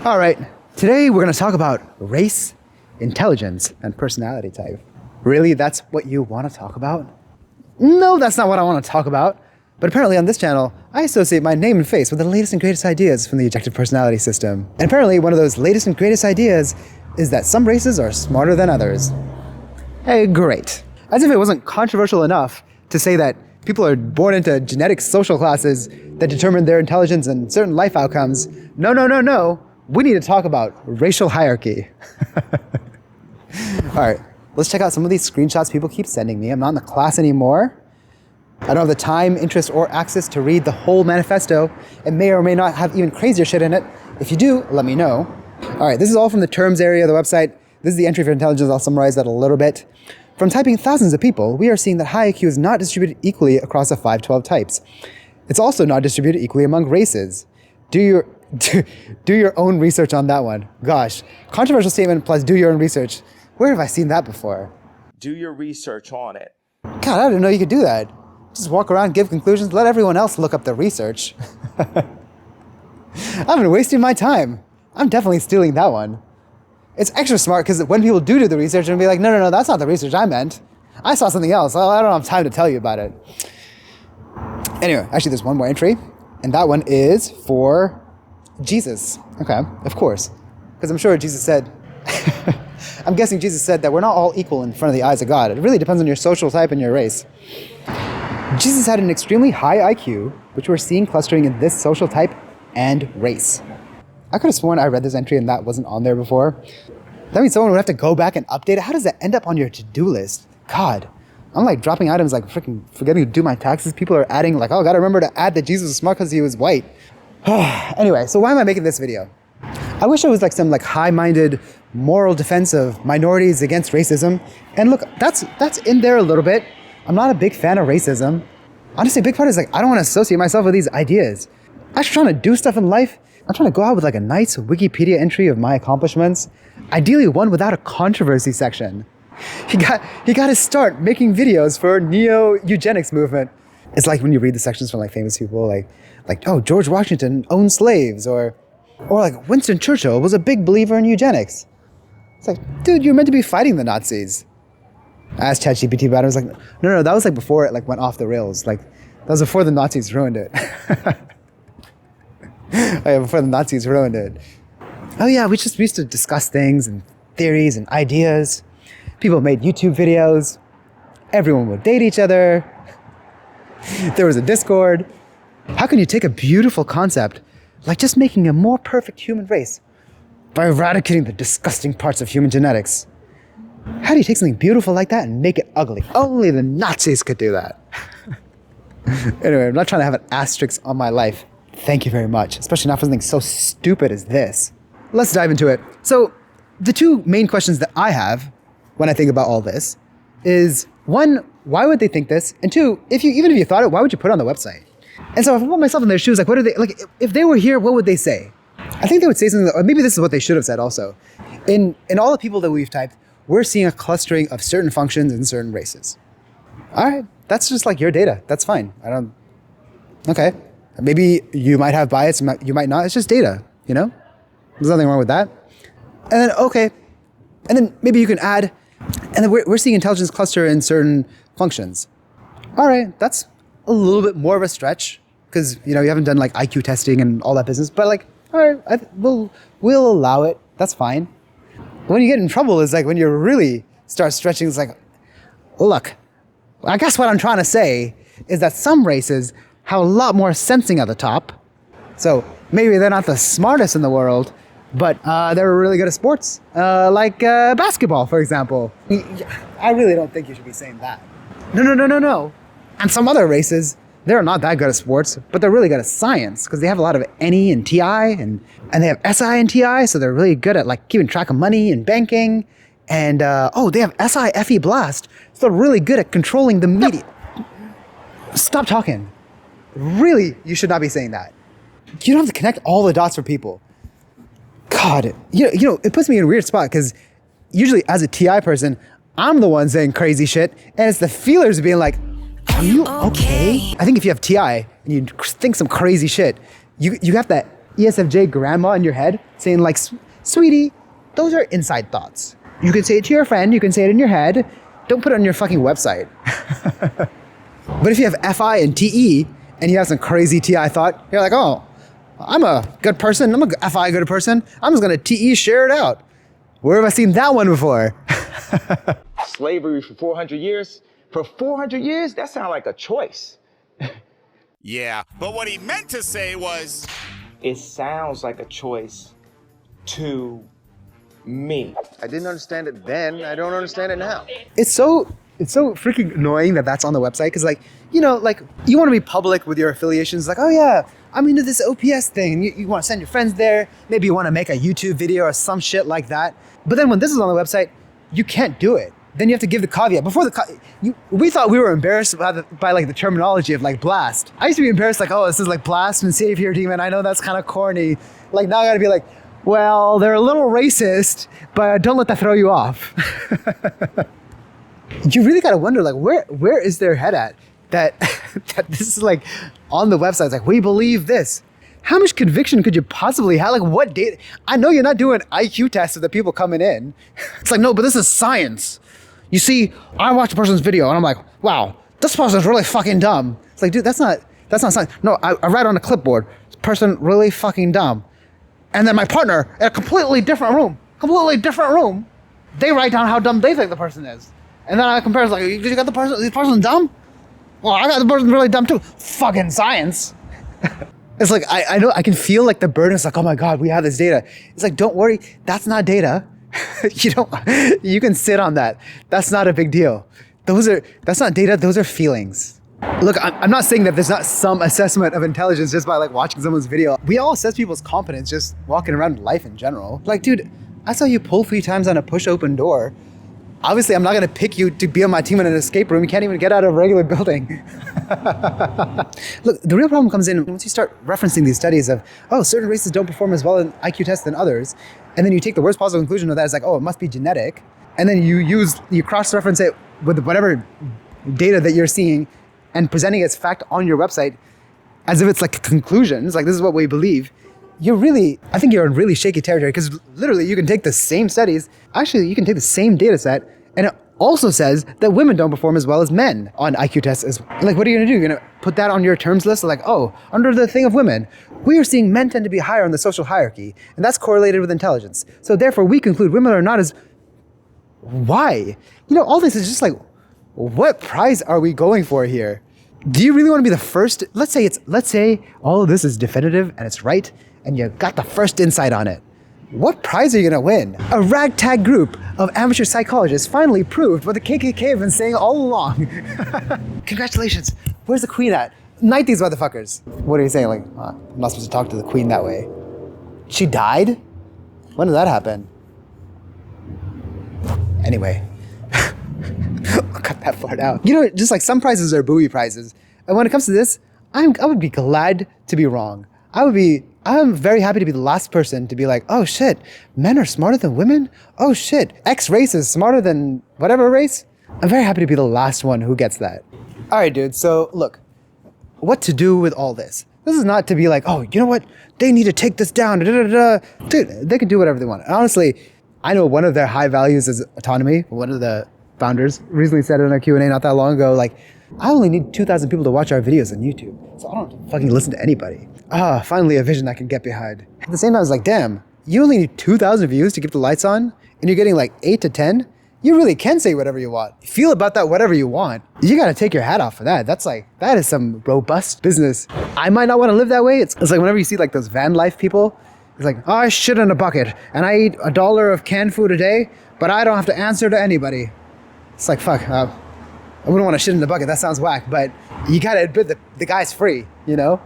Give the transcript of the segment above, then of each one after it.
All right, today we're going to talk about race, intelligence, and personality type. Really, that's what you want to talk about? No, that's not what I want to talk about. But apparently on this channel, I associate my name and face with the latest and greatest ideas from the objective personality system. And apparently one of those latest and greatest ideas is that some races are smarter than others. Hey, great. As if it wasn't controversial enough to say that people are born into genetic social classes that determine their intelligence and certain life outcomes. No. We need to talk about racial hierarchy. All right, let's check out some of these screenshots people keep sending me. I'm not in the class anymore. I don't have the time, interest, or access to read the whole manifesto. It may or may not have even crazier shit in it. If you do, let me know. All right, this is all from the terms area of the website. This is the entry for intelligence. I'll summarize that a little bit. From typing thousands of people, we are seeing that high IQ is not distributed equally across the 512 types. It's also not distributed equally among races. Do your own research on that one. Gosh, controversial statement plus do your own research. Where have I seen that before? Do your research on it. God, I didn't know you could do that. Just walk around, give conclusions, let everyone else look up the research. I've been wasting my time. I'm definitely stealing that one. It's extra smart because when people do the research and be like, no, that's not the research I meant. I saw something else. I don't have time to tell you about it. Anyway, actually there's one more entry, and that one is for Jesus. Okay, of course. Because I'm sure Jesus said, I'm guessing Jesus said that we're not all equal in front of the eyes of God. It really depends on your social type and your race. Jesus had an extremely high IQ, which we're seeing clustering in this social type and race. I could have sworn I read this entry and that wasn't on there before. That means someone would have to go back and update it. How does that end up on your to-do list? God, I'm like dropping items like freaking forgetting to do my taxes. People are adding like, oh, gotta remember to add that Jesus was smart because he was white. Anyway, so why am I making this video? I wish it was like some like high-minded moral defense of minorities against racism. And look, that's in there a little bit. I'm not a big fan of racism. Honestly, a big part is like, I don't want to associate myself with these ideas. I'm actually trying to do stuff in life. I'm trying to go out with like a nice Wikipedia entry of my accomplishments. Ideally one without a controversy section. He got his start making videos for neo-eugenics movement. It's like when you read the sections from like famous people, like oh, George Washington owned slaves, or like Winston Churchill was a big believer in eugenics. It's like, dude, you're meant to be fighting the Nazis. I asked ChatGPT about it. I was like, no, that was like before it like went off the rails. Like that was before the Nazis ruined it. Oh yeah, before the Nazis ruined it. Oh yeah, we used to discuss things and theories and ideas. People made YouTube videos. Everyone would date each other. There was a Discord. How can you take a beautiful concept, like just making a more perfect human race, by eradicating the disgusting parts of human genetics? How do you take something beautiful like that and make it ugly? Only the Nazis could do that. Anyway, I'm not trying to have an asterisk on my life. Thank you very much, especially not for something so stupid as this. Let's dive into it. So the two main questions that I have when I think about all this is, one, why would they think this? And two, even if you thought it, why would you put it on the website? And so if I put myself in their shoes, like what do they, like if they were here, what would they say? I think they would say something, or maybe this is what they should have said also. In all the people that we've typed, we're seeing a clustering of certain functions in certain races. All right, that's just like your data. That's fine. Okay. Maybe you might have bias, you might not. It's just data, you know? There's nothing wrong with that. And then, okay. And then maybe you can add, and then we're seeing intelligence cluster in certain functions. All right, that's a little bit more of a stretch because, you know, you haven't done like IQ testing and all that business, but like, all right, we'll allow it. That's fine. When you get in trouble is like when you really start stretching, it's like, look, I guess what I'm trying to say is that some races have a lot more sensing at the top. So maybe they're not the smartest in the world, but they're really good at sports, like basketball, for example. I really don't think you should be saying that. No. And some other races, they're not that good at sports, but they're really good at science because they have a lot of NE and TI, and they have SI and TI, so they're really good at like keeping track of money and banking. And they have SI FE Blast, so they're really good at controlling the media. Stop talking. Really, you should not be saying that. You don't have to connect all the dots for people. God, you know, it puts me in a weird spot because usually as a TI person, I'm the one saying crazy shit, and it's the feelers being like, are you okay? I think if you have TI and you think some crazy shit, you have that ESFJ grandma in your head saying like, sweetie, those are inside thoughts. You can say it to your friend, you can say it in your head. Don't put it on your fucking website. But if you have FI and TE and you have some crazy TI thought, you're like, oh, I'm a good person. I'm a FI good person. I'm just gonna TE share it out. Where have I seen that one before? Slavery for 400 years? For 400 years? That sounds like a choice. Yeah, but what he meant to say was... It sounds like a choice to me. I didn't understand it then. I don't understand it now. It's so freaking annoying that that's on the website because, like, you know, like you want to be public with your affiliations. Like, oh yeah, I'm into this OPS thing. And you want to send your friends there. Maybe you want to make a YouTube video or some shit like that. But then when this is on the website, you can't do it. Then you have to give the caveat. Before we thought we were embarrassed by like the terminology of like blast. I used to be embarrassed like, oh, this is like blast and save here, demon. I know that's kind of corny. Like now I gotta be like, well, they're a little racist, but don't let that throw you off. You really gotta wonder like where is their head at that that this is like on the website. It's like, we believe this. How much conviction could you possibly have? Like what data? I know you're not doing IQ tests of the people coming in. It's like, no, but this is science. You see, I watch a person's video and I'm like, wow, this person's really fucking dumb. It's like, dude, that's not science. No, I write on a clipboard, this person really fucking dumb. And then my partner in a completely different room, they write down how dumb they think the person is. And then I compare, it's like, you got this person dumb? Well, I got the person really dumb too. Fucking science. It's like, I know, I can feel like the burden. It's like, oh my God, we have this data. It's like, don't worry, that's not data. You can sit on that. That's not a big deal. That's not data, those are feelings. Look, I'm not saying that there's not some assessment of intelligence just by like watching someone's video. We all assess people's competence just walking around life in general. Like, dude, I saw you pull 3 times on a push open door. Obviously, I'm not gonna pick you to be on my team in an escape room. You can't even get out of a regular building. Look, the real problem comes in once you start referencing these studies of, oh, certain races don't perform as well in IQ tests than others. And then you take the worst possible conclusion of that as like, oh, it must be genetic. And then you cross-reference it with whatever data that you're seeing and presenting it as fact on your website as if it's like a conclusion. It's like, this is what we believe. I think you're in really shaky territory because literally you can take the same studies, actually you can take the same data set and it also says that women don't perform as well as men on IQ tests. Like, what are you gonna do? You're gonna put that on your terms list? Like, oh, under the thing of women, we are seeing men tend to be higher on the social hierarchy and that's correlated with intelligence. So therefore we conclude women are not as, why? You know, all this is just like, what prize are we going for here? Do you really want to be the first? Let's say all of this is definitive and it's right and you got the first insight on it. What prize are you gonna win? A ragtag group of amateur psychologists finally proved what the KKK have been saying all along. Congratulations. Where's the queen at? Knight these motherfuckers. What are you saying? Like, I'm not supposed to talk to the queen that way. She died? When did that happen? Anyway. I'll cut that part out. You know, just like some prizes are booby prizes. And when it comes to this, I would be glad to be wrong. I'm very happy to be the last person to be like, oh shit, men are smarter than women? Oh shit, X race is smarter than whatever race? I'm very happy to be the last one who gets that. All right, dude, so look, what to do with all this? This is not to be like, oh, you know what? They need to take this down. Dude, they can do whatever they want. And honestly, I know one of their high values is autonomy. One of the founders recently said in a Q&A not that long ago, like, I only need 2,000 people to watch our videos on YouTube, so I don't fucking listen to anybody. Finally a vision I can get behind. At the same time, I was like, damn, you only need 2,000 views to keep the lights on, and you're getting like 8 to 10? You really can say whatever you want. Feel about that whatever you want. You gotta take your hat off for that. That is some robust business. I might not wanna live that way. It's like whenever you see like those van life people, it's like, oh, I shit in a bucket, and I eat $1 of canned food a day, but I don't have to answer to anybody. It's like, fuck, I wouldn't want to shit in the bucket. That sounds whack, but you gotta admit that the guy's free, you know?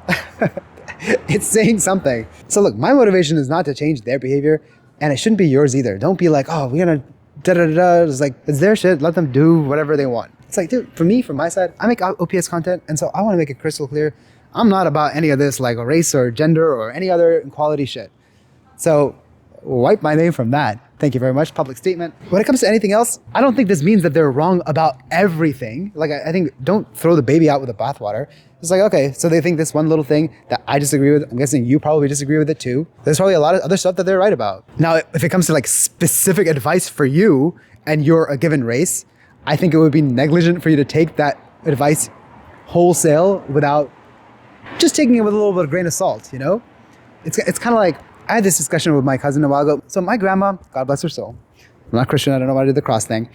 It's saying something. So look, my motivation is not to change their behavior, and it shouldn't be yours either. Don't be like, oh, we're gonna da-da-da-da. It's like, it's their shit. Let them do whatever they want. It's like, dude, for me, from my side, I make OPS content, and so I want to make it crystal clear. I'm not about any of this like race or gender or any other equality shit. So wipe my name from that. Thank you very much. Public statement. When it comes to anything else, I don't think this means that they're wrong about everything. Like, I think don't throw the baby out with the bathwater. It's like, okay, so they think this one little thing that I disagree with, I'm guessing you probably disagree with it too. There's probably a lot of other stuff that they're right about. Now, if it comes to like specific advice for you and you're a given race, I think it would be negligent for you to take that advice wholesale without just taking it with a little bit of grain of salt, you know? It's kind of like, I had this discussion with my cousin a while ago. So my grandma, God bless her soul, I'm not Christian, I don't know why I did the cross thing.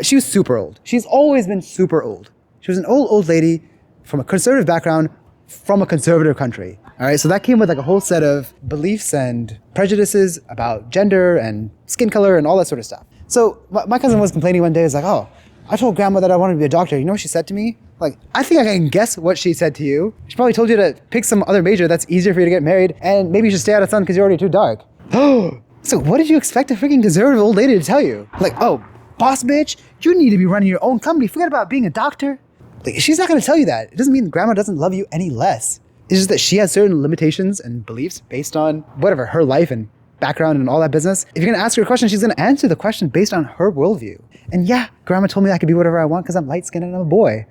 She was super old. She's always been super old. She was an old lady from a conservative background, from a conservative country. All right, so that came with like a whole set of beliefs and prejudices about gender and skin color and all that sort of stuff. So my cousin was complaining one day, he's like, oh, I told grandma that I wanted to be a doctor. You know what she said to me? Like, I think I can guess what she said to you. She probably told you to pick some other major that's easier for you to get married, and maybe you should stay out of sun because you're already too dark. So what did you expect a freaking conservative old lady to tell you? Like, oh, boss bitch, you need to be running your own company. Forget about being a doctor. Like, she's not going to tell you that. It doesn't mean grandma doesn't love you any less. It's just that she has certain limitations and beliefs based on whatever, her life and background and all that business. If you're going to ask her a question, she's going to answer the question based on her worldview. And yeah, grandma told me I could be whatever I want because I'm light-skinned and I'm a boy.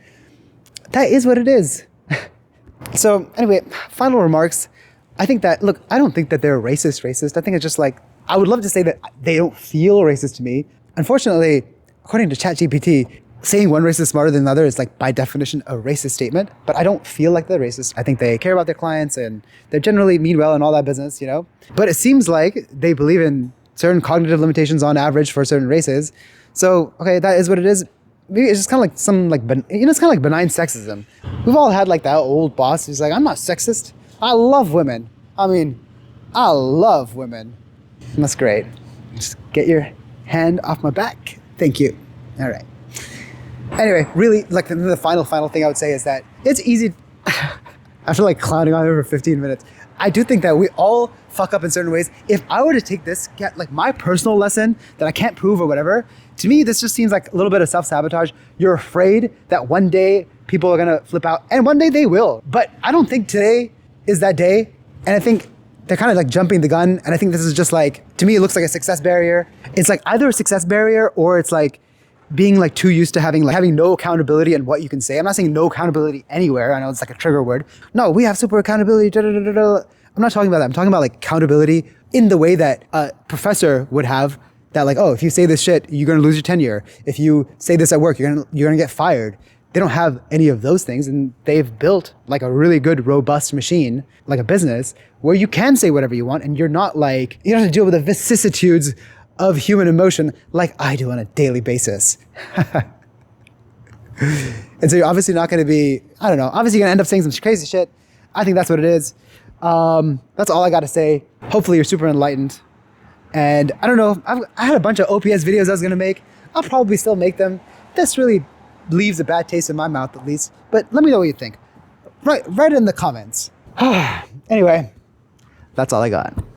That is what it is. So anyway, final remarks. I think that, look, I don't think that they're racist. I think it's just like, I would love to say that they don't feel racist to me. Unfortunately, according to ChatGPT, saying one race is smarter than another is like by definition a racist statement, but I don't feel like they're racist. I think they care about their clients and they generally mean well and all that business, you know? But it seems like they believe in certain cognitive limitations on average for certain races. So, okay, that is what it is. Maybe it's just kind of like some like, it's kind of like benign sexism. We've all had like that old boss who's like, I'm not sexist. I love women. I mean, I love women. And that's great. Just get your hand off my back. Thank you. All right. Anyway, really, like the final thing I would say is that it's easy, after like clowning on over 15 minutes, I do think that we all fuck up in certain ways. If I were to take this, get like my personal lesson that I can't prove or whatever, to me, this just seems like a little bit of self-sabotage. You're afraid that one day people are gonna flip out, and one day they will. But I don't think today is that day. And I think they're kind of like jumping the gun. And I think this is just like, to me, it looks like a success barrier. It's like either a success barrier or it's like being like too used to having no accountability in what you can say. I'm not saying no accountability anywhere. I know it's like a trigger word. No, we have super accountability. Da, da, da, da, da. I'm not talking about that. I'm talking about like accountability in the way that a professor would have that like, oh, if you say this shit, you're going to lose your tenure. If you say this at work, you're going to get fired. They don't have any of those things, and they've built like a really good, robust machine, like a business, where you can say whatever you want, and you're not like, you don't have to deal with the vicissitudes of human emotion like I do on a daily basis. And so you're obviously not going to be, I don't know, obviously you're going to end up saying some crazy shit. I think that's what it is. That's all I got to say. Hopefully you're super enlightened. And I don't know, I had a bunch of OPS videos I was going to make. I'll probably still make them. This really leaves a bad taste in my mouth at least. But let me know what you think. Write it in the comments. Anyway, that's all I got.